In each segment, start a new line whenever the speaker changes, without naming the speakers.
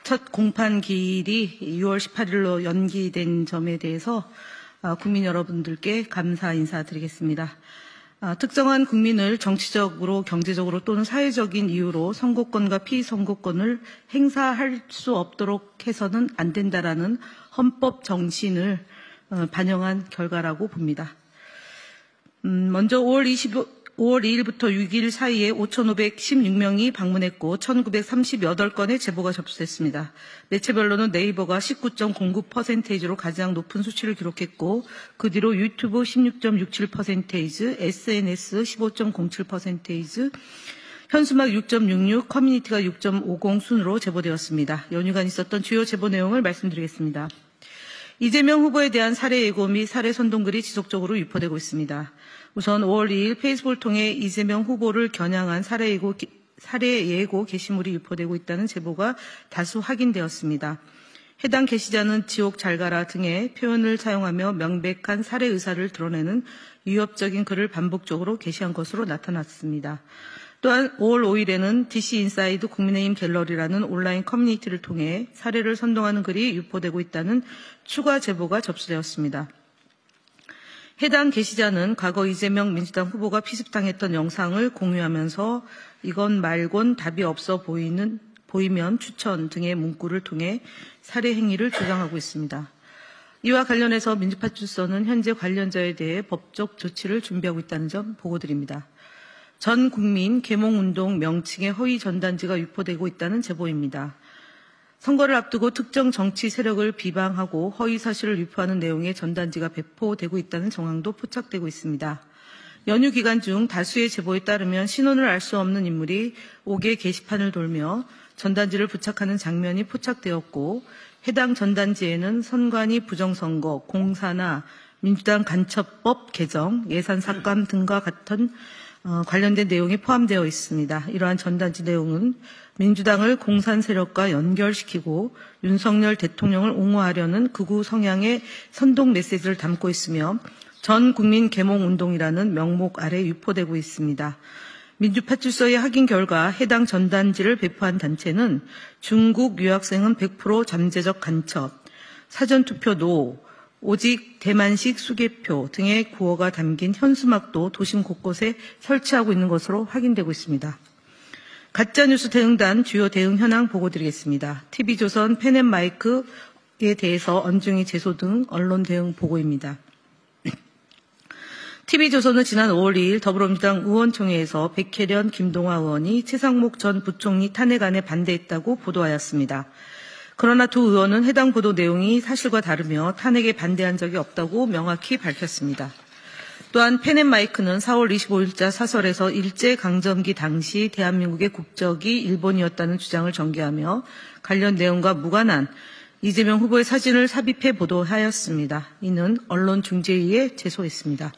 첫 공판 기일이 6월 18일로 연기된 점에 대해서 국민 여러분들께 감사 인사드리겠습니다. 특정한 국민을 정치적으로, 경제적으로 또는 사회적인 이유로 선거권과 피선거권을 행사할 수 없도록 해서는 안 된다라는 헌법 정신을 반영한 결과라고 봅니다. 먼저 5월 2일부터 6일 사이에 5,516명이 방문했고 1,938건의 제보가 접수됐습니다. 매체별로는 네이버가 19.09%로 가장 높은 수치를 기록했고 그 뒤로 유튜브 16.67%, SNS 15.07%, 현수막 6.66, 커뮤니티가 6.50 순으로 제보되었습니다. 연휴간 있었던 주요 제보 내용을 말씀드리겠습니다. 이재명 후보에 대한 살해 예고 및 살해 선동글이 지속적으로 유포되고 있습니다. 우선 5월 2일 페이스북을 통해 이재명 후보를 겨냥한 살해 예고 게시물이 유포되고 있다는 제보가 다수 확인되었습니다. 해당 게시자는 지옥 잘 가라 등의 표현을 사용하며 명백한 살해 의사를 드러내는 위협적인 글을 반복적으로 게시한 것으로 나타났습니다. 또한 5월 5일에는 DC 인사이드 국민의힘 갤러리라는 온라인 커뮤니티를 통해 살해를 선동하는 글이 유포되고 있다는 추가 제보가 접수되었습니다. 해당 게시자는 과거 이재명 민주당 후보가 피습당했던 영상을 공유하면서 이건 말곤 답이 없어 보이면 추천 등의 문구를 통해 살해 행위를 주장하고 있습니다. 이와 관련해서 민주파출소는 현재 관련자에 대해 법적 조치를 준비하고 있다는 점 보고드립니다. 전 국민 계몽운동 명칭의 허위 전단지가 유포되고 있다는 제보입니다. 선거를 앞두고 특정 정치 세력을 비방하고 허위 사실을 유포하는 내용의 전단지가 배포되고 있다는 정황도 포착되고 있습니다. 연휴 기간 중 다수의 제보에 따르면 신원을 알 수 없는 인물이 옥외 게시판을 돌며 전단지를 부착하는 장면이 포착되었고 해당 전단지에는 선관위 부정선거, 공사나 민주당 간첩법 개정, 예산 삭감 등과 같은 관련된 내용이 포함되어 있습니다. 이러한 전단지 내용은 민주당을 공산 세력과 연결시키고 윤석열 대통령을 옹호하려는 극우 성향의 선동 메시지를 담고 있으며 전 국민 계몽운동이라는 명목 아래 유포되고 있습니다. 민주파출소의 확인 결과 해당 전단지를 배포한 단체는 중국 유학생은 100% 잠재적 간첩, 사전투표 노, 오직 대만식 수개표 등의 구호가 담긴 현수막도 도심 곳곳에 설치하고 있는 것으로 확인되고 있습니다. 가짜뉴스 대응단 주요 대응 현황 보고드리겠습니다. TV조선 펜앤마이크에 대해서 언중이 제소 등 언론 대응 보고입니다. TV조선은 지난 5월 2일 더불어민주당 의원총회에서 백혜련, 김동화 의원이 최상목 전 부총리 탄핵안에 반대했다고 보도하였습니다. 그러나 두 의원은 해당 보도 내용이 사실과 다르며 탄핵에 반대한 적이 없다고 명확히 밝혔습니다. 또한 펜앤마이크는 4월 25일자 사설에서 일제강점기 당시 대한민국의 국적이 일본이었다는 주장을 전개하며 관련 내용과 무관한 이재명 후보의 사진을 삽입해 보도하였습니다. 이는 언론중재위에 제소했습니다.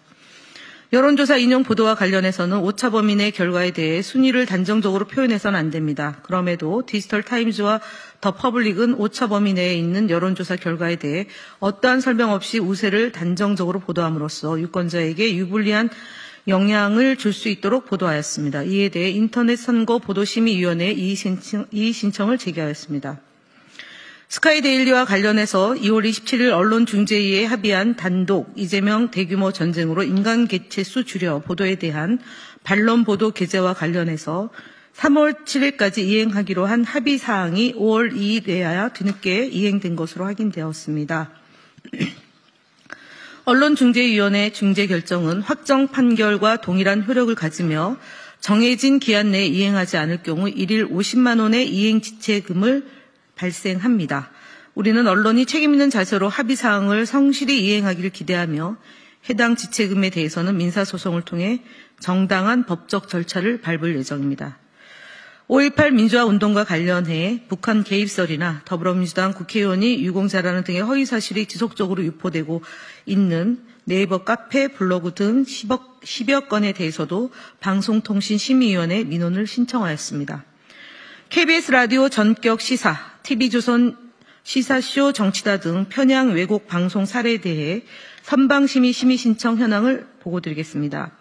여론조사 인용 보도와 관련해서는 오차범인의 결과에 대해 순위를 단정적으로 표현해서는 안 됩니다. 그럼에도 디지털타임즈와 더 퍼블릭은 오차범위 내에 있는 여론조사 결과에 대해 어떠한 설명 없이 우세를 단정적으로 보도함으로써 유권자에게 유불리한 영향을 줄 수 있도록 보도하였습니다. 이에 대해 인터넷 선거 보도심의위원회에 이의 신청을 제기하였습니다. 스카이데일리와 관련해서 2월 27일 언론중재위에 합의한 단독 이재명 대규모 전쟁으로 인간 개체수 줄여 보도에 대한 반론 보도 게재와 관련해서 3월 7일까지 이행하기로 한 합의 사항이 5월 2일에야 뒤늦게 이행된 것으로 확인되었습니다. 언론중재위원회 중재 결정은 확정 판결과 동일한 효력을 가지며 정해진 기한 내에 이행하지 않을 경우 1일 50만 원의 이행 지체금을 발생합니다. 우리는 언론이 책임있는 자세로 합의사항을 성실히 이행하기를 기대하며 해당 지체금에 대해서는 민사소송을 통해 정당한 법적 절차를 밟을 예정입니다. 5.18 민주화 운동과 관련해 북한 개입설이나 더불어민주당 국회의원이 유공자라는 등의 허위사실이 지속적으로 유포되고 있는 네이버 카페, 블로그 등 10여 건에 대해서도 방송통신심의위원회 민원을 신청하였습니다. KBS 라디오 전격 시사, TV조선 시사쇼 정치다 등 편향 왜곡 방송 사례에 대해 선방심의 심의 신청 현황을 보고드리겠습니다.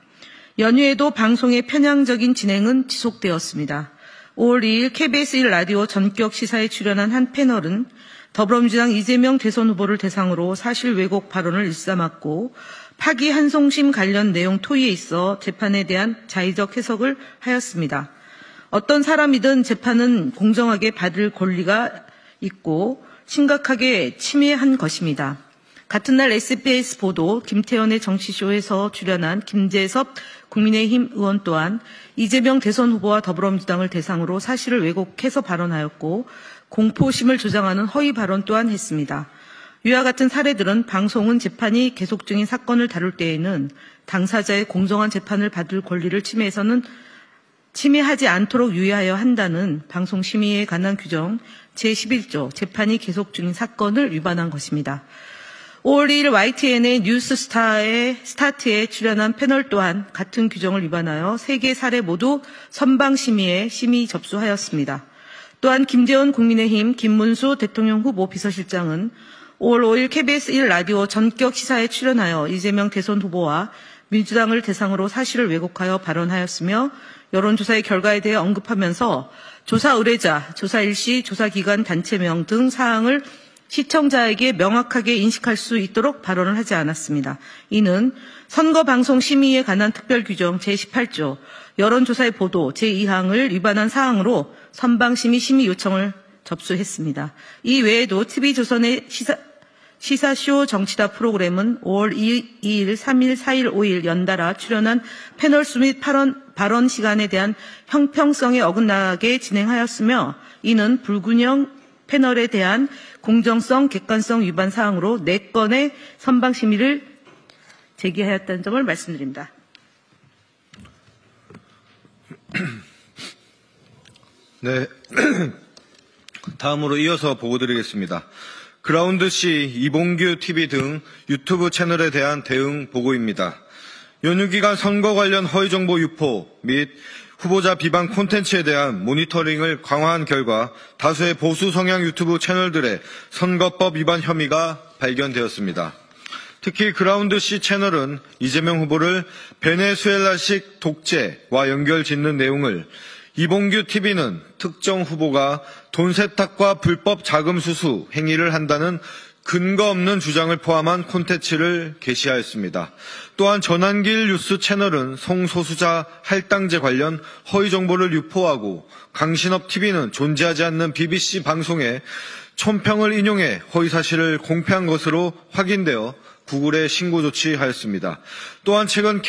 연휴에도 방송의 편향적인 진행은 지속되었습니다. 5월 2일 KBS 1라디오 전격 시사에 출연한 한 패널은 더불어민주당 이재명 대선 후보를 대상으로 사실 왜곡 발언을 일삼았고 파기 한송심 관련 내용 토의에 있어 재판에 대한 자의적 해석을 하였습니다. 어떤 사람이든 재판은 공정하게 받을 권리가 있고 심각하게 침해한 것입니다. 같은 날 SBS 보도 김태현의 정치쇼에서 출연한 김재섭 국민의힘 의원 또한 이재명 대선 후보와 더불어민주당을 대상으로 사실을 왜곡해서 발언하였고 공포심을 조장하는 허위 발언 또한 했습니다. 이와 같은 사례들은 방송은 재판이 계속 중인 사건을 다룰 때에는 당사자의 공정한 재판을 받을 권리를 침해하지 않도록 유의하여 한다는 방송심의에 관한 규정 제11조 재판이 계속 중인 사건을 위반한 것입니다. 5월 2일 YTN의 뉴스 스타트에 출연한 패널 또한 같은 규정을 위반하여 3개 사례 모두 선방심의에 심의 접수하였습니다. 또한 김재원 국민의힘 김문수 대통령 후보 비서실장은 5월 5일 KBS 1라디오 전격 시사에 출연하여 이재명 대선 후보와 민주당을 대상으로 사실을 왜곡하여 발언하였으며 여론조사의 결과에 대해 언급하면서 조사 의뢰자, 조사 일시, 조사 기관 단체명 등 사항을 시청자에게 명확하게 인식할 수 있도록 발언을 하지 않았습니다. 이는 선거방송심의에 관한 특별규정 제18조 여론조사의 보도 제2항을 위반한 사항으로 선방심의 심의 요청을 접수했습니다. 이 외에도 TV조선의 시사쇼 정치다 프로그램은 5월 2일, 3일, 4일, 5일 연달아 출연한 패널 수 및 발언 시간에 대한 형평성에 어긋나게 진행하였으며 이는 불균형 패널에 대한 공정성, 객관성 위반 사항으로 4건의 선방심의를 제기하였다는 점을 말씀드립니다.
네, 다음으로 이어서 보고드리겠습니다. 그라운드C, 이봉규 TV 등 유튜브 채널에 대한 대응 보고입니다. 연휴 기간 선거 관련 허위정보 유포 및 후보자 비방 콘텐츠에 대한 모니터링을 강화한 결과 다수의 보수 성향 유튜브 채널들의 선거법 위반 혐의가 발견되었습니다. 특히 그라운드C 채널은 이재명 후보를 베네수엘라식 독재와 연결짓는 내용을, 이봉규 TV는 특정 후보가 돈 세탁과 불법 자금 수수 행위를 한다는 근거 없는 주장을 포함한 콘텐츠를 게시하였습니다. 또한 전환길 뉴스 채널은 성소수자 할당제 관련 허위 정보를 유포하고 강신업 TV는 존재하지 않는 BBC 방송에 촌평을 인용해 허위 사실을 공표한 것으로 확인되어 구글에 신고 조치하였습니다. 또한 최근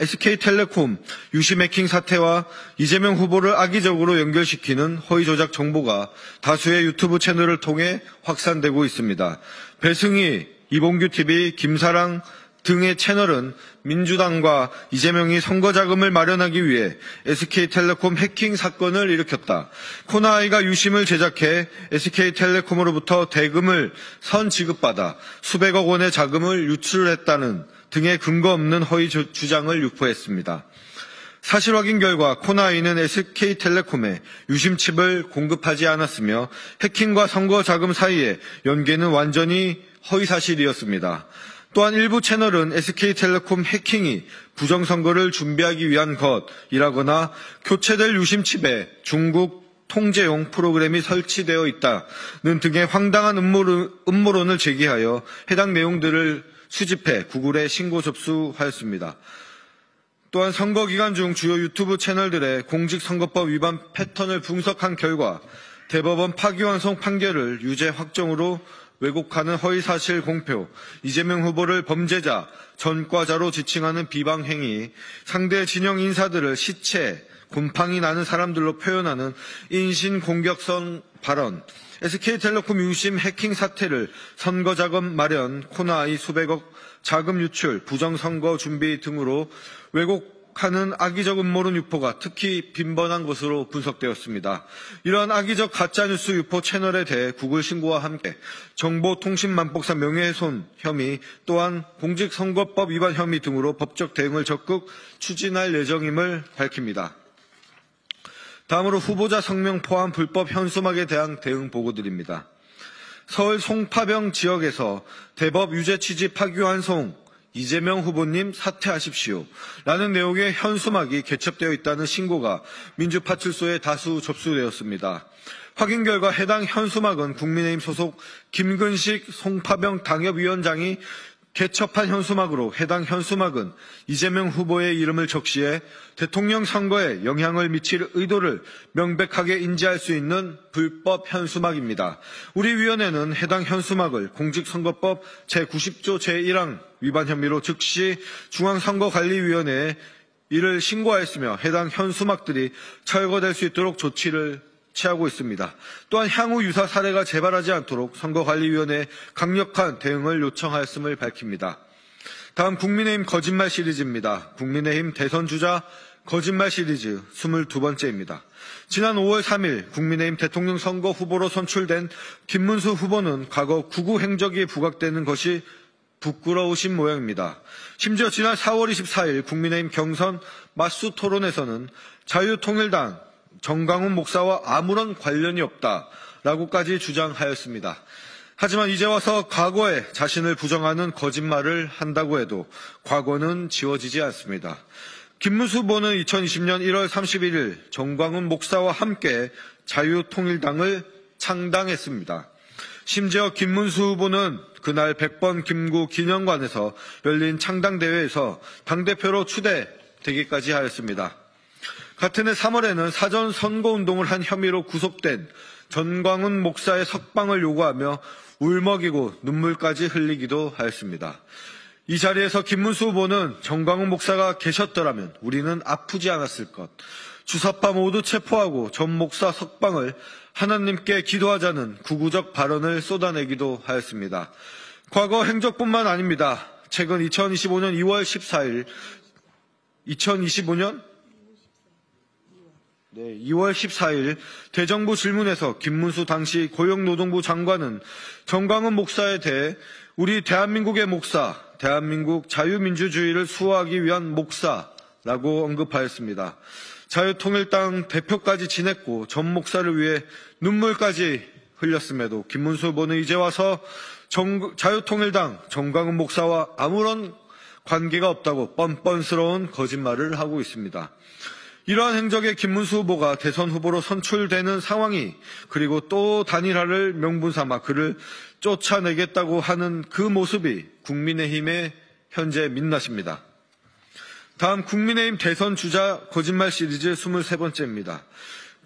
SK텔레콤 유심 해킹 사태와 이재명 후보를 악의적으로 연결시키는 허위 조작 정보가 다수의 유튜브 채널을 통해 확산되고 있습니다. 배승희, 이봉규 TV, 김사랑 등의 채널은 민주당과 이재명이 선거자금을 마련하기 위해 SK텔레콤 해킹 사건을 일으켰다. 코나아이가 유심을 제작해 SK텔레콤으로부터 대금을 선지급받아 수백억 원의 자금을 유출했다는 등의 근거 없는 허위 주장을 유포했습니다. 사실 확인 결과 코나아이는 SK텔레콤에 유심칩을 공급하지 않았으며 해킹과 선거자금 사이의 연계는 완전히 허위사실이었습니다. 또한 일부 채널은 SK텔레콤 해킹이 부정선거를 준비하기 위한 것이라거나 교체될 유심칩에 중국 통제용 프로그램이 설치되어 있다는 등의 황당한 음모론을 제기하여 해당 내용들을 수집해 구글에 신고 접수하였습니다. 또한 선거 기간 중 주요 유튜브 채널들의 공직선거법 위반 패턴을 분석한 결과 대법원 파기환송 판결을 유죄 확정으로 왜곡하는 허위사실 공표, 이재명 후보를 범죄자, 전과자로 지칭하는 비방행위, 상대 진영 인사들을 시체, 곰팡이 나는 사람들로 표현하는 인신공격성 발언, SK텔레콤 유심 해킹 사태를 선거자금 마련, 코나아이 수백억 자금 유출, 부정선거 준비 등으로 왜곡하는 악의적 음모론 유포가 특히 빈번한 것으로 분석되었습니다. 이러한 악의적 가짜뉴스 유포 채널에 대해 구글 신고와 함께 정보통신망법상 명예훼손 혐의 또한 공직선거법 위반 혐의 등으로 법적 대응을 적극 추진할 예정임을 밝힙니다. 다음으로 후보자 성명 포함 불법 현수막에 대한 대응 보고드립니다. 서울 송파병 지역에서 대법 유죄 취지 파기환송 이재명 후보님 사퇴하십시오 라는 내용의 현수막이 개첩되어 있다는 신고가 민주파출소에 다수 접수되었습니다. 확인 결과 해당 현수막은 국민의힘 소속 김근식 송파병 당협위원장이 개첩한 현수막으로 해당 현수막은 이재명 후보의 이름을 적시해 대통령 선거에 영향을 미칠 의도를 명백하게 인지할 수 있는 불법 현수막입니다. 우리 위원회는 해당 현수막을 공직선거법 제90조 제1항 위반 혐의로 즉시 중앙선거관리위원회에 이를 신고하였으며 해당 현수막들이 철거될 수 있도록 조치를 취하고 있습니다. 또한 향후 유사 사례가 재발하지 않도록 선거관리위원회에 강력한 대응을 요청하였음을 밝힙니다. 다음 국민의힘 거짓말 시리즈입니다. 국민의힘 대선주자 거짓말 시리즈 22번째입니다. 지난 5월 3일 국민의힘 대통령 선거 후보로 선출된 김문수 후보는 과거 구구 행적이 부각되는 것이 부끄러우신 모양입니다. 심지어 지난 4월 24일 국민의힘 경선 맞수 토론에서는 자유통일당 정강훈 목사와 아무런 관련이 없다라고까지 주장하였습니다. 하지만 이제 와서 과거에 자신을 부정하는 거짓말을 한다고 해도 과거는 지워지지 않습니다. 김문수 후보는 2020년 1월 31일 정광훈 목사와 함께 자유통일당을 창당했습니다. 심지어 김문수 후보는 그날 100번 김구 기념관에서 열린 창당대회에서 당대표로 추대되기까지 하였습니다. 같은 해 3월에는 사전 선거운동을 한 혐의로 구속된 전광훈 목사의 석방을 요구하며 울먹이고 눈물까지 흘리기도 하였습니다. 이 자리에서 김문수 후보는 정광훈 목사가 계셨더라면 우리는 아프지 않았을 것, 주사파 모두 체포하고 전 목사 석방을 하나님께 기도하자는 구구적 발언을 쏟아내기도 하였습니다. 과거 행적뿐만 아닙니다. 최근 2025년 2월 14일 2월 14일 대정부 질문에서 김문수 당시 고용노동부 장관은 정광훈 목사에 대해 우리 대한민국의 목사, 대한민국 자유민주주의를 수호하기 위한 목사라고 언급하였습니다. 자유통일당 대표까지 지냈고 전 목사를 위해 눈물까지 흘렸음에도 김문수 후보는 이제 와서 자유통일당 정광훈 목사와 아무런 관계가 없다고 뻔뻔스러운 거짓말을 하고 있습니다. 이러한 행적에 김문수 후보가 대선 후보로 선출되는 상황이 그리고 또 단일화를 명분삼아 그를 쫓아내겠다고 하는 그 모습이 국민의힘의 현재 민낯입니다. 다음 국민의힘 대선 주자 거짓말 시리즈 23번째입니다.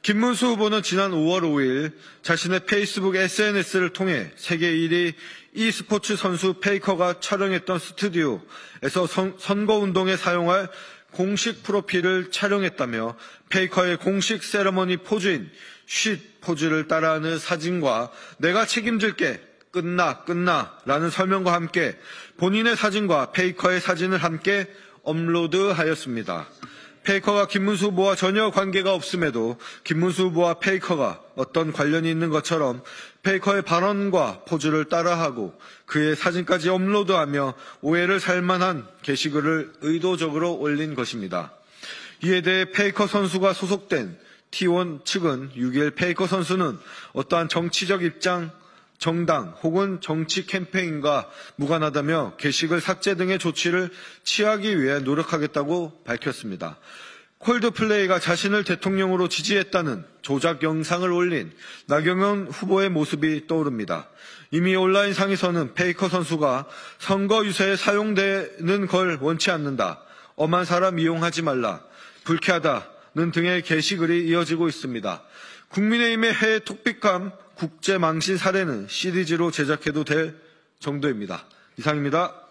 김문수 후보는 지난 5월 5일 자신의 페이스북 SNS를 통해 세계 1위 e스포츠 선수 페이커가 촬영했던 스튜디오에서 선거운동에 사용할 공식 프로필을 촬영했다며 페이커의 공식 세레머니 포즈인 쉿 포즈를 따라하는 사진과 내가 책임질게 끝나 라는 설명과 함께 본인의 사진과 페이커의 사진을 함께 업로드하였습니다. 페이커가 김문수 후보와 전혀 관계가 없음에도 김문수 후보와 페이커가 어떤 관련이 있는 것처럼 페이커의 발언과 포즈를 따라하고 그의 사진까지 업로드하며 오해를 살만한 게시글을 의도적으로 올린 것입니다. 이에 대해 페이커 선수가 소속된 T1 측은 6일 페이커 선수는 어떠한 정치적 입장, 정당 혹은 정치 캠페인과 무관하다며 게시글 삭제 등의 조치를 취하기 위해 노력하겠다고 밝혔습니다. 콜드플레이가 자신을 대통령으로 지지했다는 조작 영상을 올린 나경원 후보의 모습이 떠오릅니다. 이미 온라인상에서는 페이커 선수가 선거 유세에 사용되는 걸 원치 않는다, 엄한 사람 이용하지 말라, 불쾌하다는 등의 게시글이 이어지고 있습니다. 국민의힘의 해외 톡픽감 국제 망신 사례는 시리즈로 제작해도 될 정도입니다. 이상입니다.